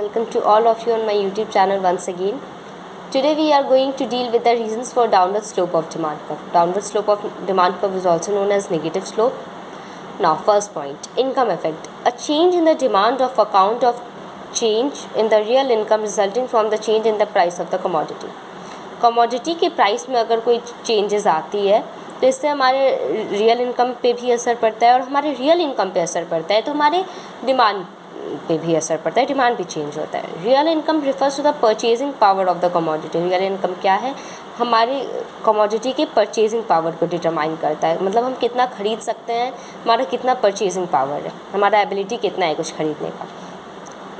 welcome to all of you on my YouTube channel once again. Today we are going to deal with the reasons for downward slope of demand curve. Downward slope of demand curve is also known as negative slope. Now first point, income effect. A change in the demand of account of change in the real income resulting from the change in the price of the commodity. Commodity के price में अगर कोई changes आती है तो इससे हमारे real income पे भी असर पड़ता है और हमारे रियल इनकम पे असर पड़ता है तो हमारे डिमांड पे भी असर पड़ता है, डिमांड भी चेंज होता है. Real income refers to the purchasing power of the commodity. Real income क्या है? हमारी कमोडिटी के परचेजिंग पावर को डिटरमाइन करता है. मतलब हम कितना खरीद सकते हैं, हमारा कितना परचेजिंग पावर है, हमारा एबिलिटी कितना है कुछ खरीदने का.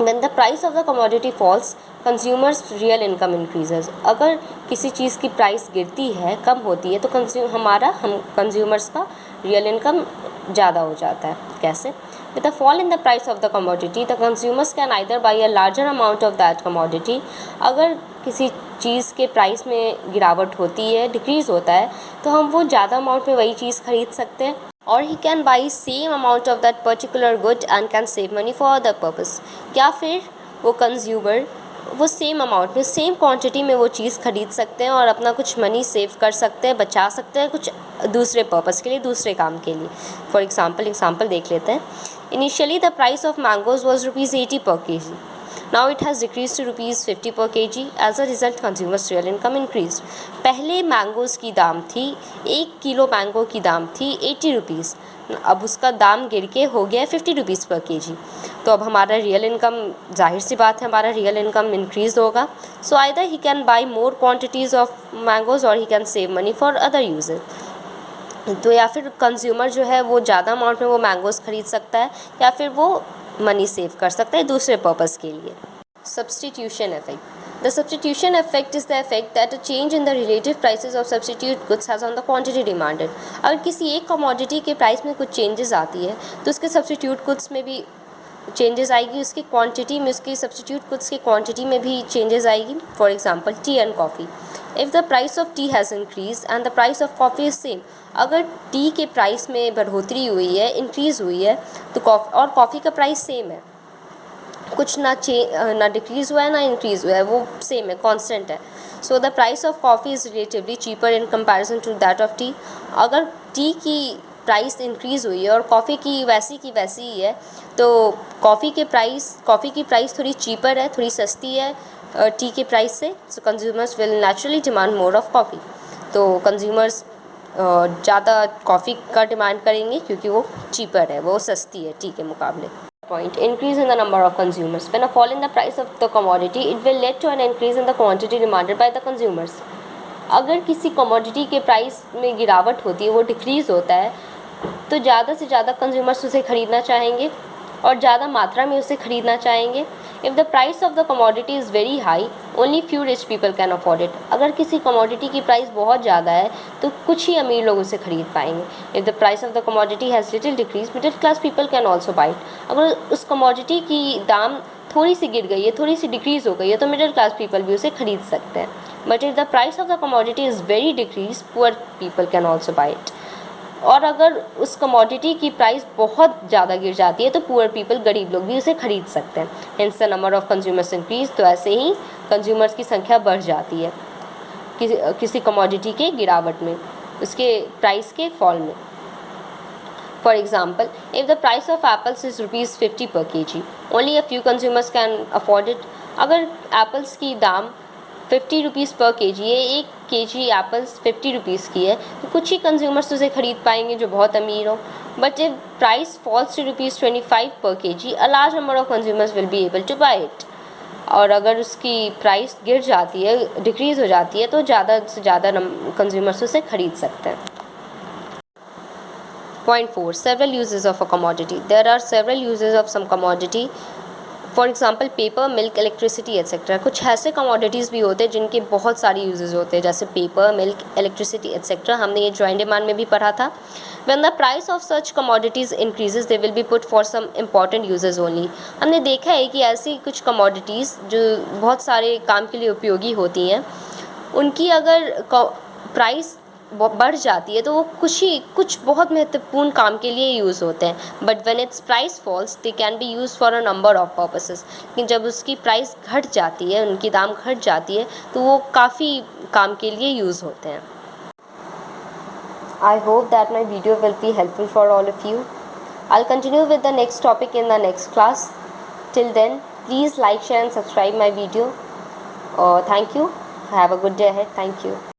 When the price of the commodity falls, consumers real income increases. अगर किसी चीज़ की प्राइस गिरती है, कम होती है तो कंज्यूमर्स का रियल इनकम ज़्यादा हो जाता है. कैसे? With the fall in the price of the commodity, the consumers can either buy a larger amount of that commodity. अगर किसी चीज़ के प्राइस में गिरावट होती है, डिक्रीज़ होता है, तो हम वो ज़्यादा अमाउंट में वही चीज़ खरीद सकते हैं. और he can by same amount of that particular good and can save money for other purpose. या फिर वो कंज्यूमर वो सेम अमाउंट में, सेम क्वांटिटी में वो चीज़ खरीद सकते हैं और अपना कुछ मनी सेव कर सकते हैं, बचा सकते हैं कुछ दूसरे पर्पस के लिए, दूसरे काम के लिए. फॉर एग्जाम्पल देख लेते हैं. Initially the price of mangoes was ₹80 per kg. Now it has decreased to ₹50 per kg. As a result, consumers' real income increased. पहले मैंगोज़ की दाम थी, 1 किलो मैंगो की दाम थी ₹80. अब उसका दाम गिर के हो गया है ₹50 पर kg. तो अब हमारा रियल इनकम, जाहिर सी बात है हमारा रियल इनकम इंक्रीज होगा. So either he can buy more quantities of mangoes और he can save money for other uses. तो या फिर कंज्यूमर जो है वो ज़्यादा अमाउंट में वो मैंगोज़ खरीद सकता है या फिर वो मनी सेव कर सकता है दूसरे पर्पस के लिए. Substitution effect. The substitution effect is the effect that a change in the relative prices of substitute goods has on the quantity demanded. अगर किसी एक कमोडिटी के प्राइस में कुछ चेंजेस आती है तो उसके सब्सटीट्यूट गुड्स में भी चेंजेस आएगी, उसकी क्वांटिटी में, उसकी सब्सटीट्यूट गुड्स की क्वांटिटी में भी चेंजेस आएगी. For example T and coffee. If the price of T has increase and the price of coffee is same. अगर टी के प्राइस में बढ़ोतरी हुई है, इंक्रीज़ हुई है, तो कॉफ़ी का प्राइस सेम है, कुछ ना डिक्रीज़ हुआ है ना इंक्रीज़ हुआ है, वो सेम है, कांस्टेंट है. So the price of coffee is relatively cheaper in comparison to that of tea. अगर टी की प्राइस इंक्रीज़ हुई है और कॉफ़ी की वैसी ही है तो कॉफ़ी की प्राइस थोड़ी चीपर है, थोड़ी सस्ती है टी के प्राइस से. सो consumers will naturally demand more of coffee. तो कंज्यूमर्स ज़्यादा कॉफ़ी का डिमांड करेंगे क्योंकि वो चीपर है, वो सस्ती है टी के मुकाबले. Point, increase in the number of consumers. When a fall in the price of the commodity, it will lead to an increase in the quantity demanded by the consumers. अगर किसी commodity के price में गिरावट होती है, वो decrease होता है, तो ज़्यादा से ज़्यादा कंज्यूमर्स उसे ख़रीदना चाहेंगे और ज़्यादा मात्रा में उसे ख़रीदना चाहेंगे. If the price of the commodity is very high, only few rich people can afford it. अगर किसी कमोडिटी की प्राइस बहुत ज़्यादा है तो कुछ ही अमीर लोग उसे ख़रीद पाएंगे. If the price of the commodity has little decrease, middle class people can also by it. अगर उस कमोडिटी की दाम थोड़ी सी गिर गई है, थोड़ी सी डिक्रीज़ हो गई है, तो मिडिल क्लास पीपल भी उसे ख़रीद सकते हैं. But if the price of the commodity is very decrease, poor people can also by it. और अगर उस कमोडिटी की प्राइस बहुत ज़्यादा गिर जाती है तो पुअर पीपल, गरीब लोग भी उसे खरीद सकते हैं. Hence the number of consumers increase. तो ऐसे ही कंज्यूमर्स की संख्या बढ़ जाती है किसी कमोडिटी के गिरावट में, उसके प्राइस के फॉल में. For example, if the price of apples is ₹50 per kg, only a few consumers can afford it. अगर एप्पल्स की दाम ₹50 पर kg है, 1 kg एप्पल्स ₹50 की है, तो कुछ ही कंज्यूमर्स उसे ख़रीद पाएंगे जो बहुत अमीर हो. But if price falls to ₹25 per kg, a large number of consumers will be able to buy it. और अगर उसकी प्राइस गिर जाती है, डिक्रीज़ हो जाती है, तो ज़्यादा से ज़्यादा कंज्यूमर्स उसे ख़रीद सकते हैं. Point 4. Several uses of a commodity. There are several uses of some commodity. For example paper, milk, electricity etcetera. कुछ ऐसे कमोडिटीज़ भी होते हैं जिनके बहुत सारे यूजेस होते हैं, जैसे पेपर, मिल्क, इलेक्ट्रिसिटी एट्सेट्रा. हमने ये जॉइंट डिमांड में भी पढ़ा था. When the price of such commodities increases, they will be put for some important uses only. हमने देखा है कि ऐसी कुछ कमोडिटीज़ जो बहुत सारे काम के लिए उपयोगी होती हैं, उनकी अगर प्राइस बढ़ जाती है तो वो कुछ बहुत महत्वपूर्ण काम के लिए यूज़ होते हैं, but when it's price falls they can be use for a number of purposes. लेकिन जब उसकी प्राइस घट जाती है, उनकी दाम घट जाती है, तो वो काफ़ी काम के लिए यूज़ होते हैं। I hope that my video will be helpful for all of you. I'll continue with the next topic in the next class. Till then, please like, share and subscribe my video. Thank you. Have a good day ahead. Thank you.